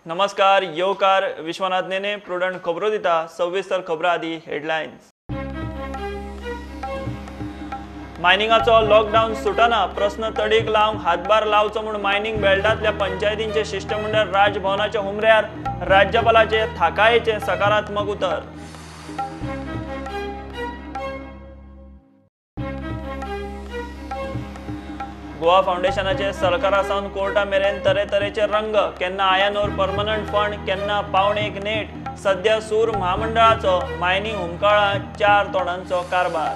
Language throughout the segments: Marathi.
नमस्कार, येवकार विश्वनाथ नेने प्रुडंट खबरो दिता। सविस्तर खबरां आदी हेडलायन्स। मायनिंगाचो लॉकडाऊन सुटना, प्रश्न तडीक लावंक हातभार लावचो म्हूण मायनिंग बेल्टांतल्या पंचायतींचे शिष्टमंडळ राजभवनाच्या हुमऱ्यार, राज्यपालाचे थाकायेचे सकारात्मक उतर। गोवा फाउंडेशनाचे सरकारासावन कोर्टा मेरेन तरेतरेचे रंग, केन्ना आयनोर परमनंट फंड, केन्ना पावणेक नेट। सध्या सूर महामंडळाचो मायनिंग हुमकाळा 4 तोणांचो कारभार।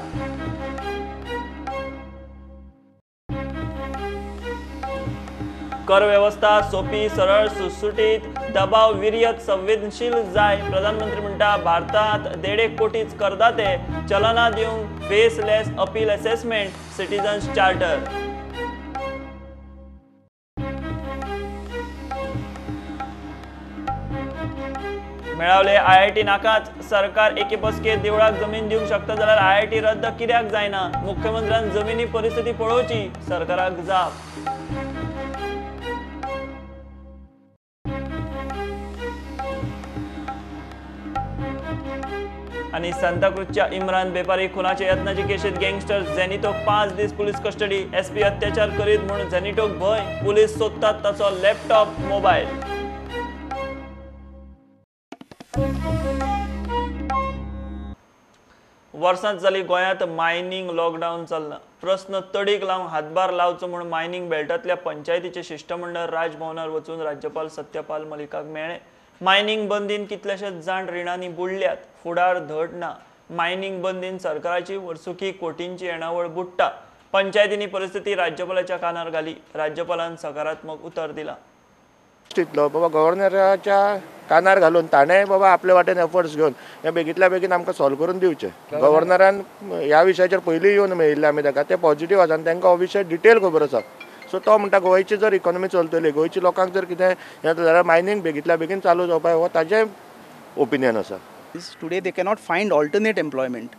कर व्यवस्था सोपी, सरळ, सुटसुटीत, दबाव विरयत, संवेदनशील जाय। प्रधानमंत्री म्हणटा भारतात 1.5 कोटीच करदाते, चलना दिवंक faceless appeal assessment, citizens charter. मेळावले आयआयटी नाकाच, सरकार एके बसकेत देवळाक जमीन दिवंक शकता जाल्यार आयआयटी रद्द कित्याक जायना? मुख्यमंत्र्यान जमिनी परिस्थिती पळोवची, सरकाराक जाप। आणि सांताक्रुजच्या इम्रान बेपारी खुनाचे यत्नाची केशीत गँगस्टर झेनिटोक 5 दीस पुलीस कस्टडी। एसपी अत्याचार करीत म्हणून झेनिटोक भय, पुलीस सोदतात ताचो लॅपटॉप, मोबायल। वर्सांच जाली गोंयांत मायनिंग लॉकडाऊन चलना, प्रश्न तडीक लावंक हातभार लावचो म्हूण मायनिंग बेल्टांतल्या पंचायतीचे शिष्टमंडळ राजभवनार वचून राज्यपाल सत्यपाल मलिकाक मेळ्ळे। मायनिंग बंदीन कितलेशेच जाण रिणांनी बुडल्यात, फुडार धड ना। मायनिंग बंदीन सरकाराची वर्सुकी कोटींची येणावळ बुडटा। पंचायतींनी परिस्थिती राज्यपालाच्या कानार घाली, राज्यपालान सकारात्मक उतर दिला। बाबा गव्हर्नराच्या कानार घालून ताणें बाबा आपले वाटेन एफर्ट्स घेवन हे बेगींतल्या बेगीन आमकां सॉल्व करून दिवचे। गव्हर्नरान ह्या विशयाचेर पयलीं येवन मेळिल्ले आमी ताका, ते पॉझिटिव्ह आसा आनी तांकां हो विशय डिटेल खबर आसा। सो तो म्हणटा गोंयची जर इकॉनॉमी चलतली, गोंयच्या लोकांक जर कितें हें जाल्यार मायनिंग बेगींतल्या बेगीन चालू जावपाक हो ताजें ओपिनियन आसा। Today they cannot find alternate employment.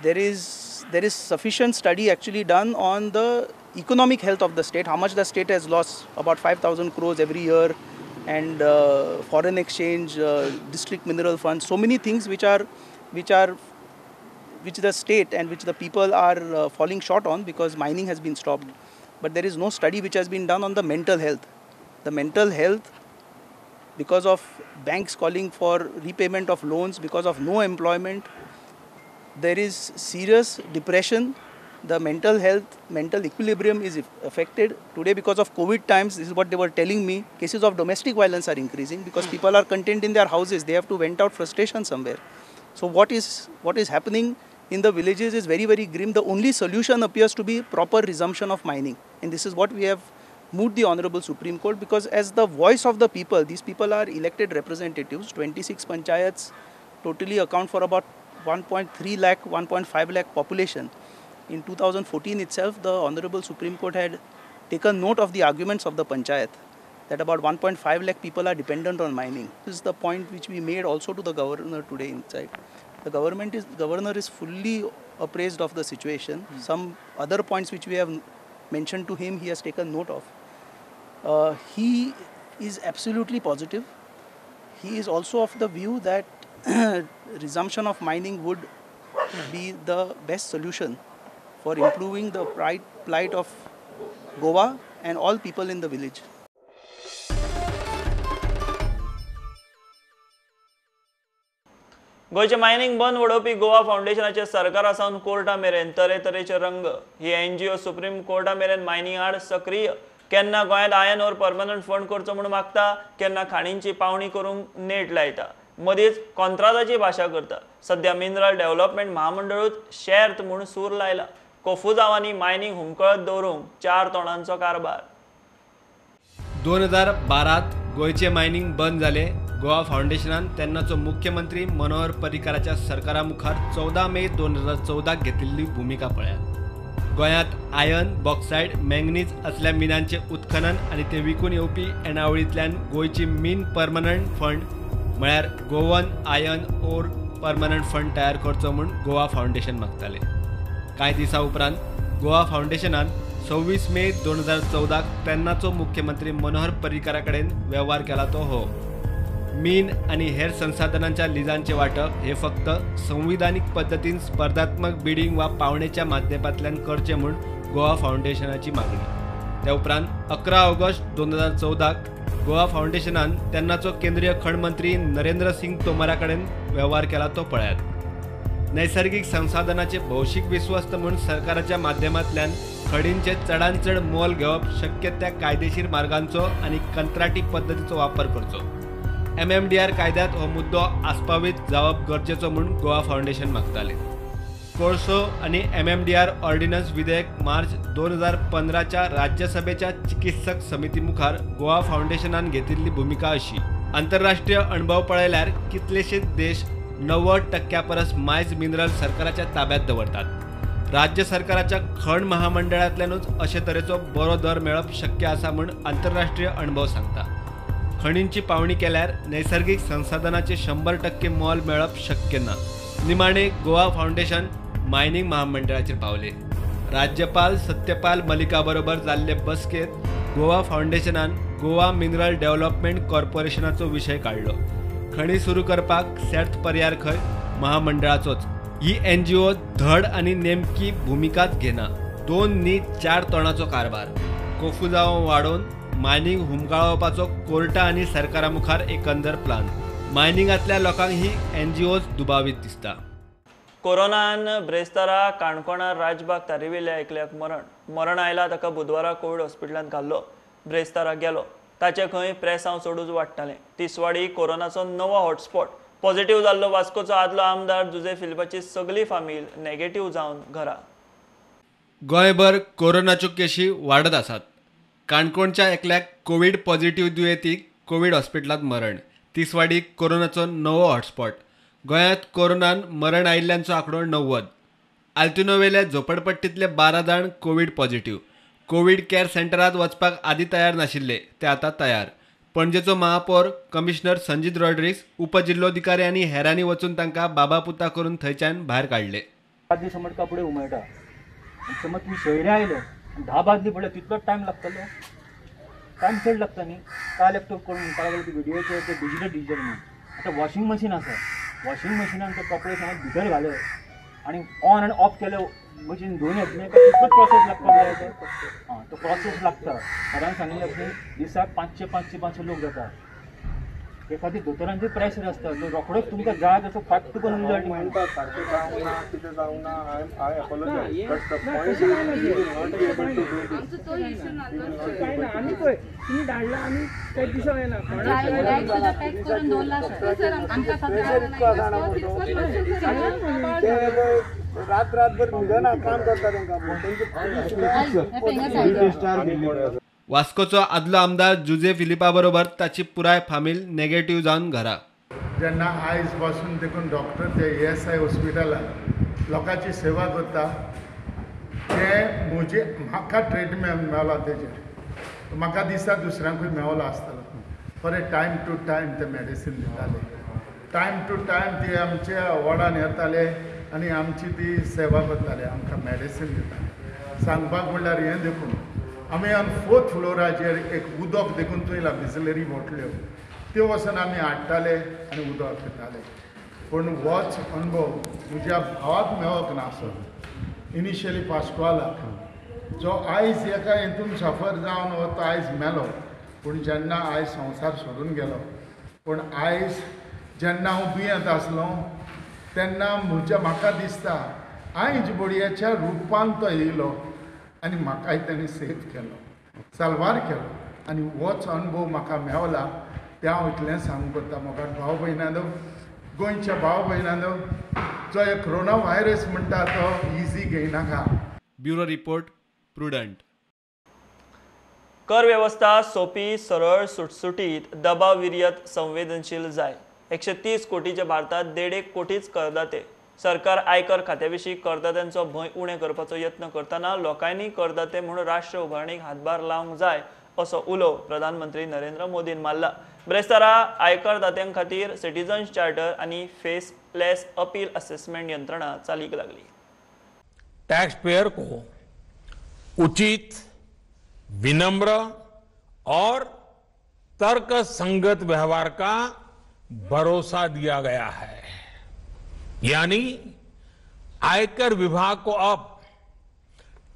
There is sufficient study actually done on the economic health of the state, how much the state has lost, about 5,000 crores every year, and foreign exchange, district mineral funds, so many things which the state and which the people are falling short on because mining has been stopped. But there is no study which has been done on the mental health. The mental health, because of banks calling for repayment of loans, because of no employment, there is serious depression. The mental health, mental equilibrium is affected. Today, because of COVID times, this is what they were telling me, cases of domestic violence are increasing because people are contained in their houses. They have to vent out frustration somewhere. So what is happening in the villages is very, very grim. The only solution appears to be proper resumption of mining. And this is what we have moved the Honorable Supreme Court, because as the voice of the people, these people are elected representatives. 26 panchayats totally account for about 1.3 lakh, 1.5 lakh population. In 2014 itself, the Honorable Supreme Court had taken note of the arguments of the panchayat, that about 1.5 lakh people are dependent on mining. This is the point which we made also to the governor today inside. The governor is fully appraised of the situation. Some other points which we have mentioned to him, he has taken note of. He is absolutely positive. He is also of the view that resumption of mining would be the best solution for improving the plight of Goa and all people in the village. गोयचे मायनिंग बंद वडोवपी गोवा फाउंडेशनाचे सरकारासावन कोर्टा मेरेन तरेतरेचे रंग। ही एनजीओ सुप्रीम कोर्टा मेरेन मायनिंग आड सक्रिय, केन्ना गोंयांत आयन ओर परमनंट फंड करचो म्हूण मागता, केन्ना खाणींची पावणी करूंक नेट लायता, मदींच कॉन्ट्राक्टाची भाशा करता। सध्या मिनरल डेव्हलपमेंट महामंडळूच शेर्त म्हूण सूर लायला। कोफू जावांनी मायनिंग हुमकळत दवरूंक 4 तोणांचो कारभार। 2012 गोयचे मायनिंग बंद जाले। गोवा फाउंडेशनान तेन्नाचो मुख्यमंत्री मनोहर पर्रीकाराच्या सरकारा मुखार 14 मे 2014 घेतिल्ली भूमिका पळयात। गोंयांत आयर्न, बॉक्सायड, मँगनीज असल्या मिनांचे उत्खनन आनी ते विकून येवपी येणावळींतल्यान गोंयची मीन परमनंट फंड म्हळ्यार Goan iron ore permanent fund तयार करचो म्हूण गोवा फाउंडेशन मागताले। कांय दिसा उपरांत गोवा फाउंडेशनान 26 मे 2014 तेन्नाचो मुख्यमंत्री मनोहर पर्रीकारा कडेन व्यवहार केला तो हो. मीन आणि हेर संसाधनांच्या लिजांचे वाटप हे फक्त संविधानिक पद्धतीन स्पर्धात्मक बिडिंग वा पावणेच्या माध्यमांतल्यान करचे म्हूण गोवा फाउंडेशनाची मागणी. त्या उपरांत 11 ऑगस्ट 2014 गोवा फाउंडेशनान तेन्नाचो केंद्रीय खण मंत्री नरेंद्र सिंग तोमरा कडेन व्यवहार केला तो पळयात. नैसर्गिक संसाधनाचे भौशीक विश्वस्त म्हणून सरकाराच्या माध्यमांतल्यान खडींचे चडांत चड मोल घेवप, शक्य त्या कायदेशीर मार्गांचो आणि कंत्राटी पद्दतीचो वापर करचो. MMDR कायद्यात हो मुद्दो आस्पावीत जावप गरजेचो म्हणून गोवा फाउंडेशन मागताले. कोळसो आणि MMDR ऑर्डिनन्स विधेयक मार्च 2015च्या राज्यसभेच्या चिकित्सक समिती मुखार गोवा फाउंडेशनान घेतिल्ली भूमिका अशी: आंतरराष्ट्रीय अणभव पळयल्यार कितलेशेच देश 90% परस मायज मिनरल सरकाराच्या ताब्यात दवरतात. राज्य सरकाराच्या खण महामंडळांतल्यानूच अशे तरेचो बरो दर मेळप शक्य आसा म्हूण आंतरराष्ट्रीय अणभव सांगता. खणींची पावणी केल्यार नैसर्गिक संसाधनाचे 100% मोल मेळप शक्य ना. निमाणे गोवा फाउंडेशन मायनिंग महामंडळाचेर पावले. राज्यपाल सत्यपाल मलिका बरोबर जाल्ले बसकेत गोवा फाउंडेशनान गोवा मिनरल डेव्हलपमेंट कॉर्पोरेशनाचो विशय काढलो. खणी सुरू करपाक सेर्त पर्याय खंय? महामंडळाचोच. ही NGO धड आणि नेमकी भूमिकाच घेना. 2 न्ही 4 तोणाचो कारभार. कोफू जावं वाडोवन मायनिंग हुमकाळोवपाचो कोर्टा आणि सरकारा मुखार एकंदर प्लान. मायनिंगांतल्या लोकांक ही NGOज दुबावीत दिसता. कोरोनान ब्रेस्तारा काणकोणा राजबाग तारिविल्ल्या एकल्याक मरण आयला. ताका बुधवारा कोविड हॉस्पिटलांत घाल्लो. ब्रेस्तारा गेलो. ताचे खंय प्रेस हांव सोडूच वाडटालें. तिसवाडी कोरोनाचो नवो हॉटस्पॉट. पॉझिटिव्ह जाल्लो वास्कोचो आदलो आमदार जुजे फिलिपाची सगळी फामील नेगेटिव्ह जावन घरा. गोंयभर कोरोनाच्यो केशी वाडत आसात. काणकोणच्या एकल्याक कोविड पॉझिटिव्ह दुयेंतीक कोविड हॉस्पिटलांत मरण. तिसवाडीक कोरोनाचो नवो हॉटस्पॉट. गोंयांत कोरोनान मरण आयिल्ल्यांचो आंकडो 90. आल्तिनोवेल्या झोपडपट्टींतले 12 जाण कोविड पॉझिटिव्ह. कोविड केअर सेंटरांत वचपाक आदीं तयार नाशिल्ले ते आतां तयार. पणजेचो महापौर कमिशनर संजीत रॉड्रिग्स, उपजिल्लोधिकारी आनी हेरांनी वचून तांकां बाबापुता करून थंयच्यान भायर काडले. बादली समज कपडे उमळटा. समज तुम्ही शहरी आयले 10 बादली पडले तितलोच टायम लागतलो. टायम चड लागता न्ही. काल एकटो करून काल व्हिडिओचे ते डिजिटल म्हणून आतां वॉशिंग मशीन आसा. वॉशिंग मशिनान ते कपडे समज भितर घाले आनी ऑन आनी ऑफ केले मशीन धुवन येतले तितलोच प्रोसेस लागता. तो प्रोसेस लागता. घरान सांगिल्लें अशें दिसाक 500 लोक जाता. ते खातीर दोतोरांचेर प्रेशर आसता. तो रोखडोच तुमकां जाय तसो फट करून रिजल्ट मेळटा. सारकें जावंक ना कितें जावंक ना. I apologize but the point is not be able to do this. तो इश्यू ना. काय ना आनी पळय तुमी धाडला आनी काही दिसा येना. बॅग सुद्धा पॅक करून दवरला सर. आमकां प्रेशर इतको आसा ना रातभर न्हिदना काम करता तांकां. वास्कोचो आदलो आमदार जुजे फिलिपा बरोबर ताची पुराय फामील नेगेटिव्ह जावन घरा. जेन्ना आयज पासून देखून डॉक्टर ते ESI हॉस्पिटलांत लोकांची सेवा करता ते म्हाका ट्रिटमेंट मेळ्ळो तेजेर. म्हाका दिसता दुसऱ्यांकूय मेळ्ळो आसतलो. बरें टायम टू टायम ते मेडिसीन दिताले. टायम टू टायम ते आमच्या वॉर्डान येताले आनी आमची ती सेवा करताले. आमकां मेडिसीन दिताले. सांगपाक म्हणल्यार हें देखून आमी 4th फ्लोराचेर एक उदक देखून चोयलां. बिसलरी बोटल्यो त्यो वचून आमी हाडटाले आनी उदक पिताले. पूण होच अनुभव म्हज्या भावाक मेळोंक नासलो. इनिशियली पास्कोवालाक जो आयज एका हितून सफर जावन हो तो आयज मेलो. पूण जेन्ना आयज संवसार सोडून गेलो. पूण आयज जेन्ना हांव दुयेंत आसलो तेन्ना म्हाका दिसता आयज बोडयेच्या रुपान तो येयलो आनी म्हाकाय ताणें सेव केलो, साल्वार केलो. आनी होच अनुभव म्हाका मेवला. ते हांव इतलें सांगूंक करता म्हाका भाव भयणानो, गोंयच्या भाव भयणानो, जो हे कोरोना व्हायरस म्हणटा तो इजी घेयनाका. Bureau report Prudent. कर वेवस्था सोपी, सरळ, सुटसुटीत, दबाव विरयत, संवेदनशील जाय. 130 कोटीच्या भारतात 1.5 कोटीच करदाते. सरकार आयकर खात्याविशीं करदात्यांचो भंय उणें करपाचो यत्न करतना लोकांनी करदाते म्हणून राष्ट्र उभारणीक हातभार लावंक जाय असो उलो प्रधानमंत्री नरेंद्र मोदीन मारला. ब्रेस्तारा आयकरदात्यां खातीर सिटिझन्स चार्टर आनी फेसलेस अपील असेसमेंट यंत्रणा चालीक लागली. टैक्स पेयर को उचित, विनम्र और तर्क संगत व्यवहार का भरोसा दिया गया है। यानी आयकर विभाग को अब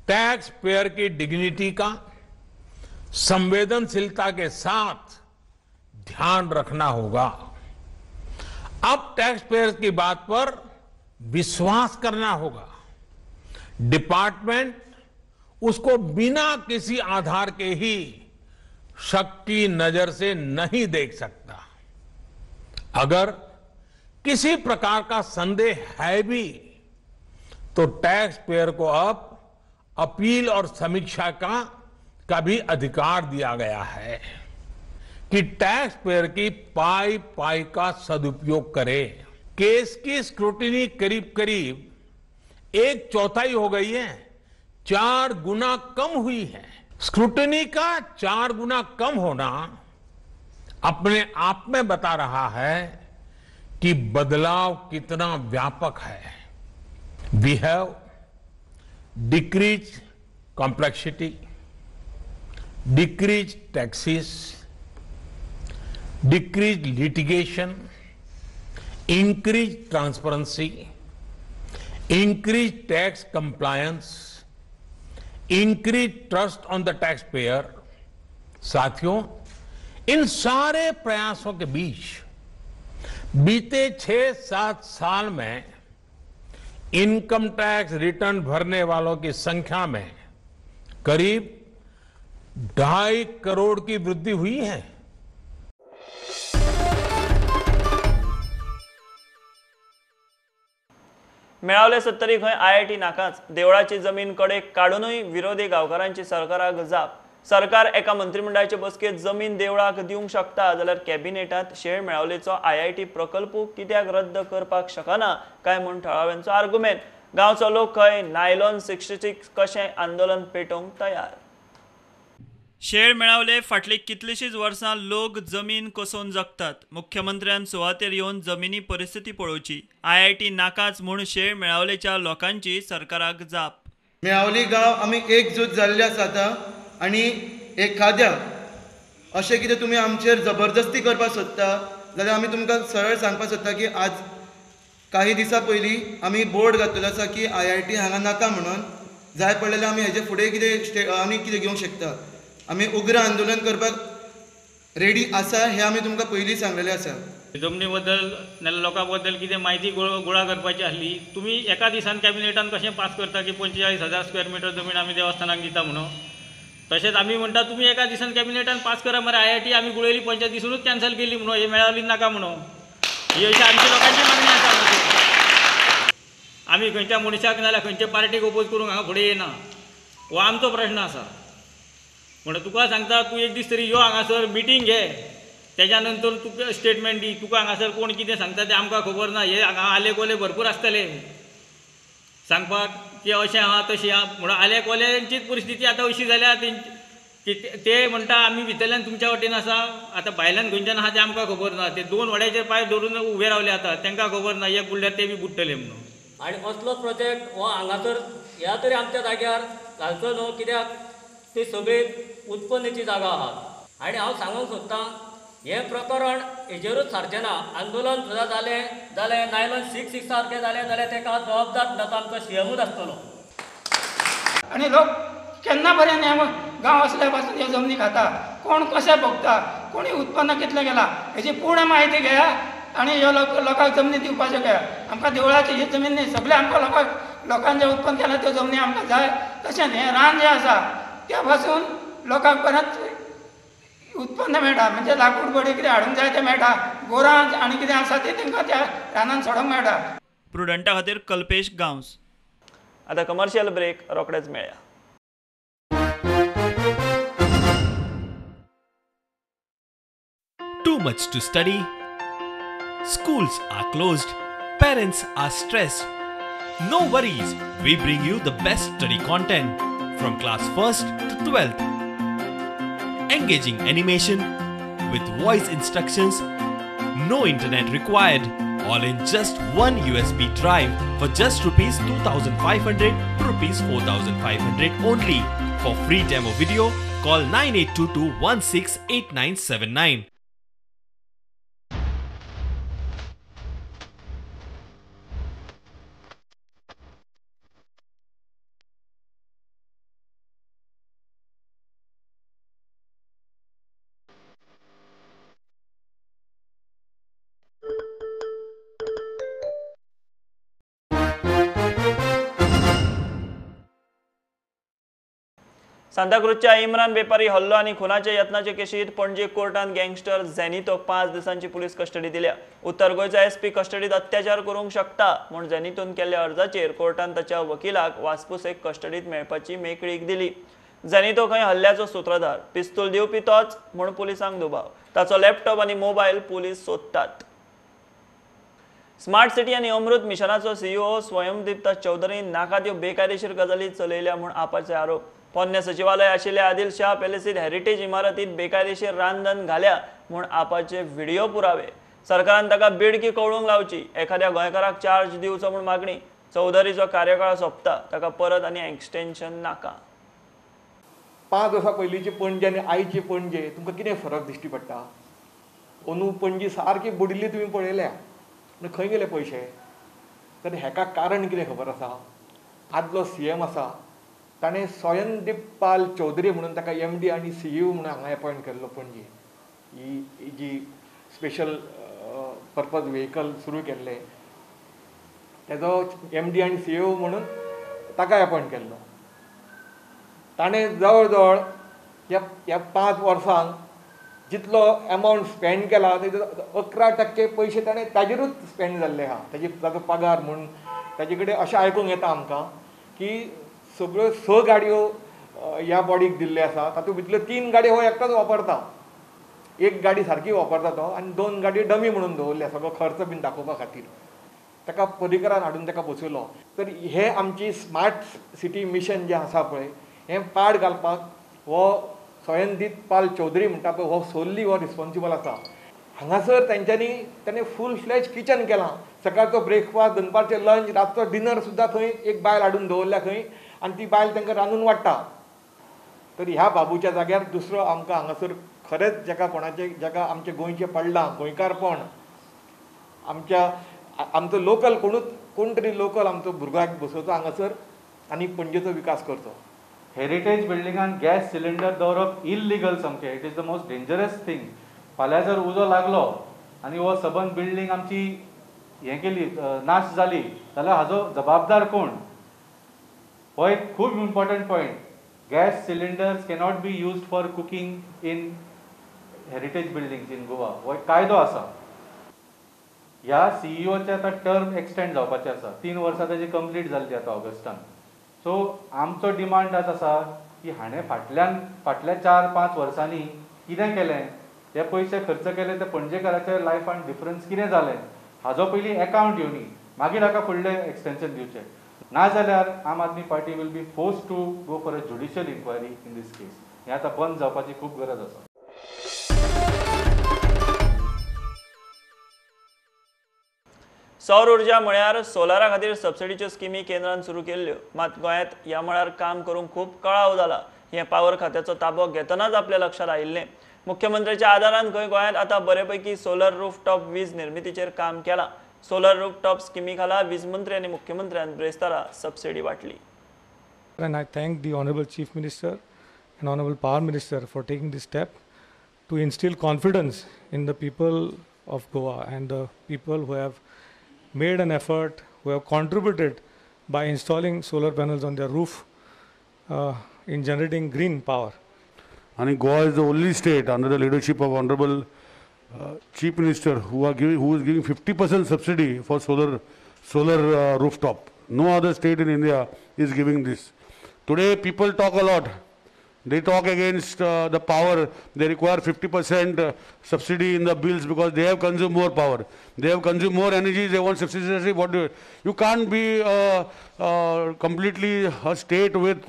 टैक्स पेयर की डिग्निटी का संवेदनशीलता के साथ ध्यान रखना होगा। अब टैक्स पेयर की बात पर विश्वास करना होगा। डिपार्टमेंट उसको बिना किसी आधार के ही शक की नजर से नहीं देख सकता। अगर किसी प्रकार का संदेह है भी तो टैक्स पेयर को अब अपील और समीक्षा का भी अधिकार दिया गया है कि टैक्स पेयर की पाई पाई का सदुपयोग करे। केस की स्क्रूटिनी करीब करीब 1/4 हो गई है, 4 गुना कम हुई है। स्क्रूटिनी का 4 गुना कम होना अपने आप में बता रहा है कि बदलाव कितना व्यापक है। We have decrease complexity, decrease taxes, decrease litigation, increased transparency, increased tax compliance, increased trust on the taxpayer। साथियों, इन सारे प्रयासों के बीच बीते 6-7 साल में इनकम टैक्स रिटर्न भरने वालों की संख्या में करीब 2.5 करोड़ की वृद्धि हुई है। मेळावले 70 खंय IIT नाकाच देवळाची जमीन कडेक काडूनय विरोधी गांवकारांची सरकाराक जाप। सरकार एका मंत्रिमंडळाचे बसकेत जमीन देवळाक दिवंक शकता जाल्यार कॅबिनेटात शेळ मेळावलेचो IIT प्रकल्प कित्याक रद्द करपाक शकना काय म्हूण थळाव्यांचो आर्ग्युमेंट। गांवचो लोक खंय नायलॉन 66 कशें आंदोलन पेटोवंक तयार। शेळ मेळावले फाटली कितलीशींच वर्सां लोक जमीन कोसोवन जगतात। मुख्यमंत्र्यान सुवातेर येवन जमिनी परिस्थिती पळोवची। IIT नाकाच म्हूण शेळ मेळावलेच्या लोकांची सरकाराक जाप। मेळावली गांव आमी एकजूट जाल्ले आसात आनी एखाद्या अशें कितें तुमी आमचेर जबरदस्ती करपाक सोदता जाल्यार आमी तुमकां सरळ सांगपाक सोदता की आज काही दिसां पयलीं आमी बोर्ड घातलेलो आसा की IIT हांगा नाका म्हणून। जाय पडलें जाल्यार आमी हेजे फुडें कितें आनी कितें घेवंक शकता। आमी उग्र आंदोलन करपाक रेडी आसा हें आमी तुमकां पयलीं सांगलेलें आसा। जमनी बद्दल नाल्यार लोकां बद्दल कितें म्हायती गोळा करपाची आसली तुमी एका दिसान कॅबिनेटान कशें पास करता की 45,000 स्क्वेअर मिटर जमीन आमी देवस्थानाक दिता म्हणून। तशेंच आमी म्हणटा तुमी एका दिसान कॅबिनेटान पास करा मरे IIT आमी गुळेली पंचायत दिसूनच कॅन्सल केली म्हणून हे मेळावली नाका म्हणून। ही अशी आमची लोकांची मागणी आसा। आमी खंयच्या मनशाक नाल्यार खंयच्या पार्टीक ओपोज करूंक हांगा फुडें येना हो आमचो प्रश्न आसा। म्हणून तुका सांगता तूं एक दीस तरी यो हांगासर मिटींग घे तेच्या नंतर तुका स्टेटमेंट दी। तुका हांगासर कोण कितें सांगता तें आमकां खबर ना। हे हांगा आले कोले भरपूर आसतले सांगपाक की अशें आहा तशें आहा म्हणून आले कोल्यांचीच परिस्थिती आतां अशी जाल्या ते म्हणटा आमी भितरल्यान तुमच्या वटेन आसा। आतां भायल्यान खंयच्यान आहा तें आमकां खबर ना। ते 2 वड्याचेर पांय धरून उबे रावले आतां तांकां खबर ना एक बुडल्यार ते बी बुडटले म्हणून। आनी असलो प्रोजेक्ट हो हांगासर ह्या तरी आमच्या जाग्यार घालचो न्हू कित्याक ती सगळी उत्पन्नाची जागा आहात। आनी हांव सांगूंक सोदतां हें प्रकरण हेजेरूच सारचें ना। आंदोलन सुद्दां जालें जाल्यार नायलॉन 66 सारकें जालें जाल्यार तेका जबाबदार म्हणटा आमचो CMूच आसतलो। आनी लोक केन्ना पर्यंत हे गांव असल्या पासून ह्यो जमनी खाता कोण कशें भोगता कोणी उत्पन्न कितलें गेलां हेची पूर्ण म्हायती घेया आनी ह्यो लोकांक जमनी दिवपाच्यो घेया। आमकां देवळाची ही जमीन न्ही सगळे आमकां लोकांक जे उत्पन्न केलां त्यो जमनी आमकां जाय। तशेंच हें रान जें आसा त्या पासून लोकांक परत उत्पन्न मेळटा म्हणजे लाकूड बडी कितें हाडूंक जाय तें मेळटा। गोरां आनी कितें आसा तें तांकां त्या रानान सोडूंक मेळटा। प्रुडंटा खातीर कल्पेश गांवस। आतां कमर्शियल ब्रेक रोखडेच मेळया। Too much to study? Schools are closed. Parents are stressed. No worries. We bring you the best study content from class 1st to 12th. Engaging animation with voice instructions. No internet required. All in just one USB drive for just rupees 2,500 to rupees 4,500 only. For free demo video, call 9822168979. सांताक्रूजच्या Imran बेपारी हल्लो आणि खुनाच्या यत्नाचे केशीत पणजी कोर्टान गँगस्टर झॅनितोक 5 दिसांची पुलीस कस्टडी दिल्या. उत्तर गोंयचा SP कस्टडीत अत्याचार करूंक शकता म्हूण झॅनितोन केल्ल्या अर्जाचेर कोर्टान ताच्या वकिलाक वासपूसेक कस्टडीत मेळपाची मेकळीक दिली. झॅनितोक हे हल्ल्याचो सूत्रधार, पिस्तूल दिवपी तोच म्हूण पुलिसांक दुबाव. ताचो लॅपटॉप आनी मोबायल पुलीस सोदतात. स्मार्ट सिटी आनी अमृत मिशनाचो CEO स्वयंदीप्ता चौधरी नाका त्यो बेकायदेशीर गजाली चलयल्या म्हूण आपाचे आरोप. पोन्ने सचिवालय आशिल्ल्या आदिल शाह पॅलेसीत हेरिटेज इमारतीत बेकायदेशीर रांदन घाल्या म्हूण आपाचे व्हिडिओ पुरावे. सरकारान ताका बेडकी कवळूंक लावची, एखाद्या गोंयकाराक चार्ज दिवचो म्हूण मागणी. चौधरीचो कार्यकाळ सोंपता, ताका परत आनी एक्सटेन्शन नाका. 5 वर्सां पयलींची पणजे आनी आयची पणजे तुमकां कितें फरक दिश्टी पडटा? अंदू पणजी सारकी बुडिल्ली तुमी पळयल्या, पूण खंय गेले पयशे? तर हेका कारण कितें खबर आसा? आदलो CM आसा, ताणें स्वयंदीप पाल चौधरी म्हणून ताका MD आनी CEO म्हणून हांगा अपॉयंट केल्लो पणजी. ही जी स्पेशल पर्पज व्हेकल सुरू केल्ले तेजो MD आनी CEO म्हणून ताका अपॉयंट केल्लो. ताणें जवळ जवळ ह्या 5 वर्सांक जितलो अमावंट स्पेंड केला तेजो 11% पयशे ताणें ताजेरूच स्पेंड जाल्ले आहा. ताजो पगार म्हूण ताजे कडेन अशें आयकूंक येता आमकां की सगळ्यो 6 गाडयो ह्या बॉडीक दिल्ले आसा. तातूंत भितल्यो 3 गाडयो हो एकटोच वापरता. एक गाडी सारकी वापरता तो आनी 2 गाडयो डमी म्हणून दवरल्या सगळो खर्च बीन दाखोवपा खातीर. ताका पर्रीकरान हाडून ताका बसयलो. तर हे आमची स्मार्ट सिटी मिशन जें आसा पळय हें पाड घालपाक हो स्वयंदीप पाल चौधरी म्हणटा पळय हो सोल्ली हो रिस्पॉन्सिबल आसा. हांगासर ताणें फूल फ्लॅज किचन केलां. सकाळचो ब्रेकफास्ट, दनपारचें लंच, रातचो डिनर सुद्दां थंय एक बायल हाडून दवरल्या खंय आनी ती बायल तांकां रांदून वाडटा. तर ह्या बाबूच्या जाग्यार दुसरो आमकां हांगासर खरेंच जाका आमचें गोंयचें पडलां, गोंयकारपण, आमचो लोकल कोण तरी लोकल आमचो भुरग्याक बसोवचो हांगासर आनी पणजेचो विकास करचो. हेरिटेज बिल्डिंगान गॅस सिलिंडर दवरप इल्लिगल सामकें. It is the most dangerous thing. फाल्यां जर उजो लागलो आनी हो सबंद बिल्डींग आमची हें केली नाश जाली जाल्यार हाजो जबाबदार कोण? हो एक खूब important point. Gas cylinders cannot be used for cooking in heritage buildings in Goa. हो एक कायदो आसा. ह्या CEOचे आतां टर्म एक्सटेंड जावपाचें आसा. 3 वर्सां ताजी कंप्लीट जाल्ली आतां ऑगस्टान. सो आमचो डिमांड आसा की हाणें फाटल्या 4-5 वर्सांनी कितें केलें, ते पयशे खर्च केले ते पणजेकाराच्या लायफान डिफरन्स कितें जालें हाजो पयलीं अकावंट घेवनी, मागीर हाका फुडलें एक्सटेन्शन दिवचें. नाजाल्यार Aam Aadmi Party will be forced to go for a judicial inquiry in this case. हें आतां बंद जावपाची खूब गरज आसा. सौर उर्जा म्हळ्यार सोलारा खातीर सबसिडीच्यो स्किमी केंद्रान सुरू केल्ल्यो. मात गोंयांत ह्या मळार काम करूंक खूब कळाव जाला. हें पावर खात्याचो ताबो घेतनाच आपल्या लक्षात आयिल्लें. मुख्यमंत्र्याच्या आदारान खंय गोंयांत आतां बरेपैकी सोलर रूफटॉप वीज निर्मितीचेर काम केलां. सोलर रूफटॉप स्किमी खाला वीज मंत्री आनी मुख्यमंत्र्यान ब्रेस्तारा सबसिडी वाटली. And I thank the Honorable Chief Minister and Honorable Power Minister for taking this step to instill confidence in the people of Goa and the people who have made an effort, who have contributed by installing solar panels on their roof in generating green power. And Goa is the only state under the leadership of Honorable Chief Minister who is giving 50% subsidy for solar rooftop. No other state in India is giving this. Today people talk a lot. They talk against the power. They require 50% subsidy in the bills because they have consumed more power. They have consumed more energy. They want subsidy. What do you can't be completely a state with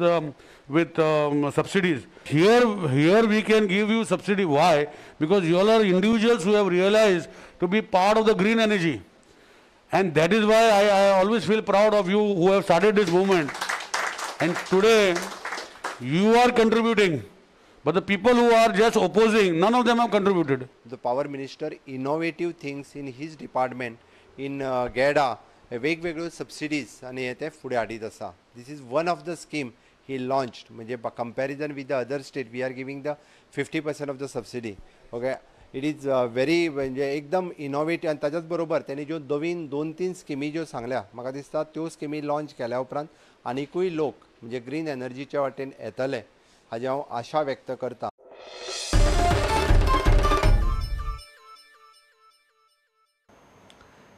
subsidies. Here we can give you subsidy. Why? Because you all are individuals who have realized to be part of the green energy. And that is why I always feel proud of you who have started this movement. And today, You are contributing, but the people who are just opposing, none of them have contributed. The power minister innovative things in his department in GEDA, वेगवेगळ्यो subsidies आणि हे फुडें हाडीत आसा. This is one of the scheme he launched. म्हणजे comparison with the other state, we are giving the 50% of the subsidy. Okay, it is very म्हणजे एकदम इनोवेटिव्ह आणि ताच्याच बरोबर त्यांनी ज्यो नवीन 2-3 स्किमी ज्यो सांगल्या म्हाका दिसता त्यो स्किमी लॉन्च केल्या उपरांत आनीकूय लोक म्हणजे ग्रीन एनर्जीच्या वाटेन येतले हाजी हांव आशा व्यक्त करता.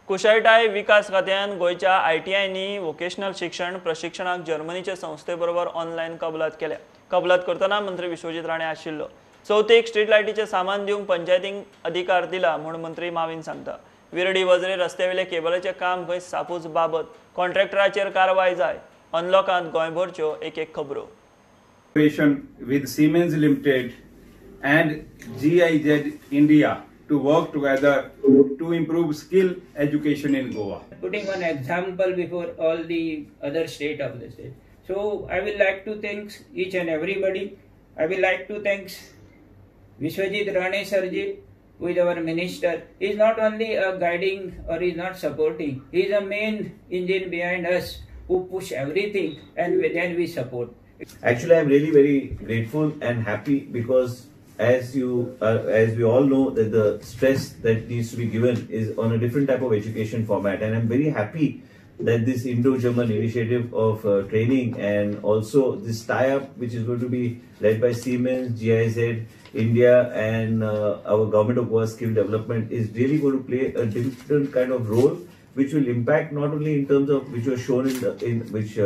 कुशळटाय विकास खात्यान गोयच्या ITIनी वोकेशनल शिक्षण प्रशिक्षणाक जर्मनीचे संस्थे बरोबर ऑनलायन कबलात केल्या. कबलात करतना मंत्री विश्वजीत राणे आशिल्लो. चवथीक स्ट्रीट लायटीचे सामान दिवंक पंचायतींक अधिकार दिला म्हणून मंत्री माविन सांगता. विरडी वजरे रस्त्यावेले केबलाचे काम खंय सापूच बाबत कॉन्ट्रॅक्टराचेर कारवाय जाय. अनलॉकांत गोंयभरच्यो एक खबरो. With Siemens Limited and GIZ India to work together to improve skill education in Goa. Putting one example before all the other state of the state. So I will like to thank each and everybody. I will like to thank Vishwajit Rane Sarji, who is our minister. He is not only guiding or he is not supporting. He is a main engine behind us who push everything and then we support. Actually, I am really very grateful and happy because as we all know that the stress that needs to be given is on a different type of education format, and I am very happy that this Indo-German initiative of training and also this tie-up which is going to be led by Siemens, GIZ, India and our government of Goa skill development is really going to play a different kind of role which will impact not only in terms of which was shown in which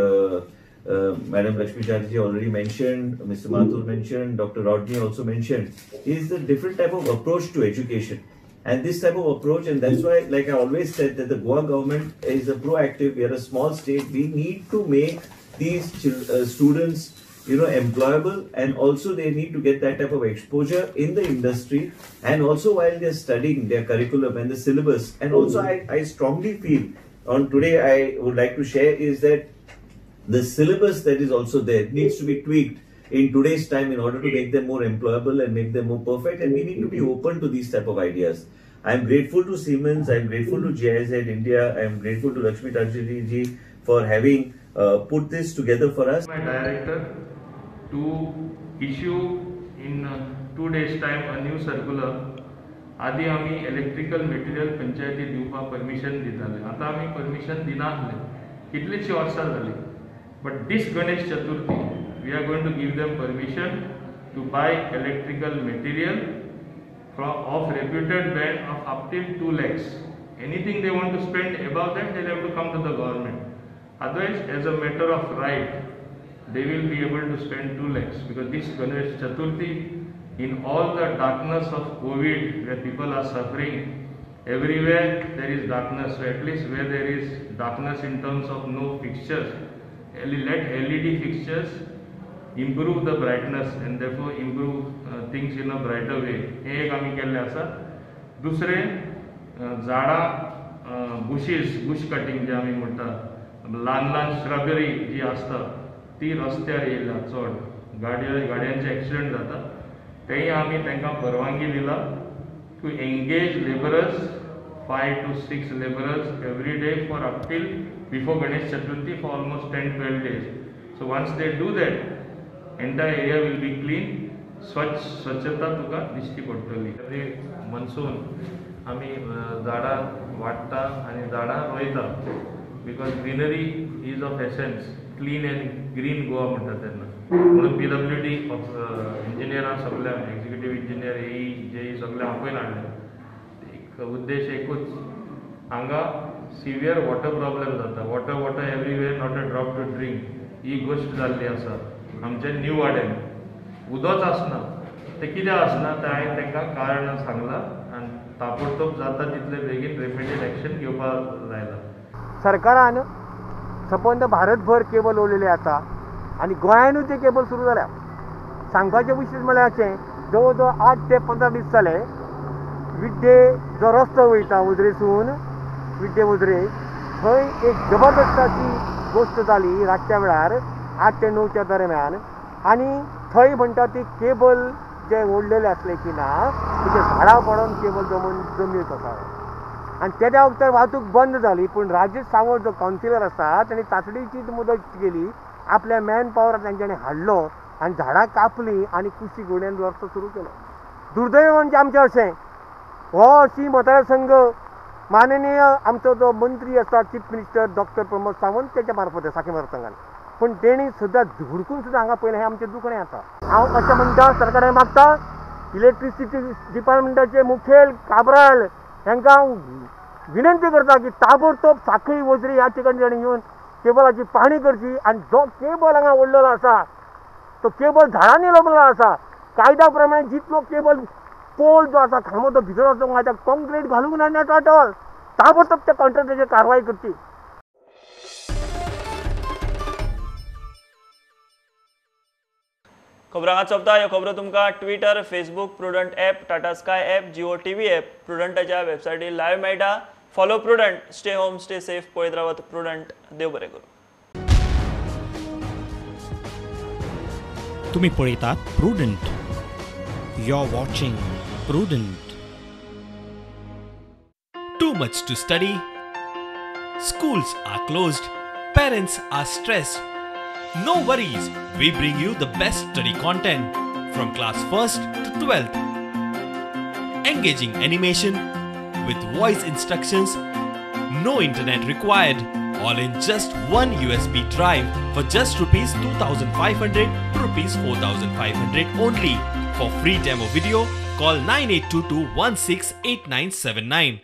Madam Lakshmi Chatterjee already mentioned, Mr. Mathur mentioned, Dr. Rodney also mentioned, is the different type of approach to education. And this type of approach, and that's why, like I always said, that the Goa government is a proactive. We are a small state. We need to make these students, employable, and also they need to get that type of exposure in the industry, and also while they're studying their curriculum and the syllabus. And also, I strongly feel on today I would like to share is that the syllabus that is also there needs to be tweaked in today's time in order to make them more employable and make them more perfect, and we need to be open to these type of ideas. I am grateful to Siemens, I am grateful to GIZ India, I am grateful to Lakshmi Chatterjee ji for having put this together for us. My director to issue in 2 days time a new circular. आधी आम्ही इलेक्ट्रिकल मटेरियल पंचायती दिवपाक परमिशन दिताले, आता आम्ही परमिशन दिनासले, कितलीशी वर्सां जाली. But this Ganesh Chaturthi, we are going to give them permission to buy electrical material of reputed brand of up till 2 lakhs. Anything they want to spend above that, they have to come to the government. Otherwise, as a matter of right, they will be able to spend 2 lakhs because this Ganesh Chaturthi, in all the darkness of COVID, where people are suffering, everywhere there is darkness. So at least where there is darkness in terms of no fixtures, let LED fixtures improve the brightness and therefore improve things in a brighter way. हे एक आम्ही केल्ले आसा. दुसरे झाडां बुश कटिंग जे आमी म्हणटा, ल्हान श्रबरी जी आसता ती रस्त्यार येयल्या चड गाडयांचे एक्सिडेंट जाता, तेही आमी तांकां परवानगी दिला to engage labourers 5 to 6 laborers every day for up till before Ganesh Chaturthi for almost 10-12 days. So once they do that, entire area will be clean. स्वच्छता तुका दिश्टी पडटली. एवरी monsoon आमी झाडां वाडटा आनी झाडां रोयता because greenery is of essence. Clean end green Goa म्हणटा तेन्ना म्हणून PWD इंजिनियरां सगळ्या एक्झिक्युटीव इंजिनियर AE सगळ्या आपयन हाडले. उद्देश एकूच, हांगा सिवियर वॉटर प्रॉब्लेम जाता. Water everywhere, not a drop to drink, ही गोष्ट जाल्ली आसा. आमच्या न्यू वाड्यान उदोच आसना. ते कित्याक आसना तें हांवें तांकां कारण सांगलां आनी ताबडतोब जाता तितले बेगीन रेमेडियल एक्शन घेवपाक लायला. सरकारान संबंद भारतभर केबल ओडलेले आसा आनी गोंयानूय ते केबल सुरू जाल्या. सांगपाचें विशेश म्हळ्यार अशें, जवळ जवळ 8 ते 15 दीस जाले विड्डे जो रस्तो वयता उजरेसून विड्डे उजरे, थंय एक जबरदस्त अशी गोश्ट जाली रातच्या वेळार 8 ते 9च्या दरम्यान आणि थंय म्हणटा ती केबल जे ओडलेले असले की ना म्हणजे झाडां पडून केबल जमनीत आसा आणि त्या वक्तार वाहतूक बंद झाली. पण राजेश सावंत जो कावन्सिलर आसा ताणी तातडीची मुदत केली, आपल्या मॅन पॉवर तांच्यानी हाडलो आणि झाडां कापली आणि कुशी घोड्यान रस्तो सुरू केलो. दुर्दैव म्हणजे आमचें अशें हो अशी मतदारसंघ माननीय आमचो जो मंत्री आसा chief minister doctor Pramod Sawant त्याच्या मार्फत साखी मतदारसंघान, पण तेणी सुद्दां हुडकून सुद्दां हांगा पयलें हें आमचें दुखणें आसा. हांव अशें म्हणटा सरकारान मागता इलेक्ट्रिसिटी डिपार्टमेंटाचे मुखेल काब्राल हांकां विनंती करता की ताबडतोब साखळी वजरी ह्या ठिकाणी ताणी येवन केबलाची पाहणी करची आणि जो केबल हांगा ओडलेलो आसा तो केबल झाडांनी लावलेलो आसा. कायद्या प्रमाणे जितलो केबल पोल जो आसा खांबो तो भितर वचूंक आतां कॉन्क्रीट घालूंक ना टोटल ताबडतोब त्या कॉन्ट्रॅक्टराचेर कारवाय करची. खबरां सोंपता. ह्यो खबरो तुमकां Twitter, Facebook, Prudent app, Tata Sky app, Jio TV app, प्रुडंटाच्या वेबसायटीर लायव्ह मेळटा. Follow Prudent. Stay home, stay safe. पळयत रावत प्रुडंट. देव बरें करूं. तुम्ही पळयतात Prudent. You are watching Prudent. Too much to study? Schools are closed. Parents are stressed. No worries. We bring you the best study content from class 1st to 12th. Engaging animation with voice instructions. No internet required. All in just one USB drive for just rupees 2,500 to rupees 4,500 only. For free demo video, call 9822 168979.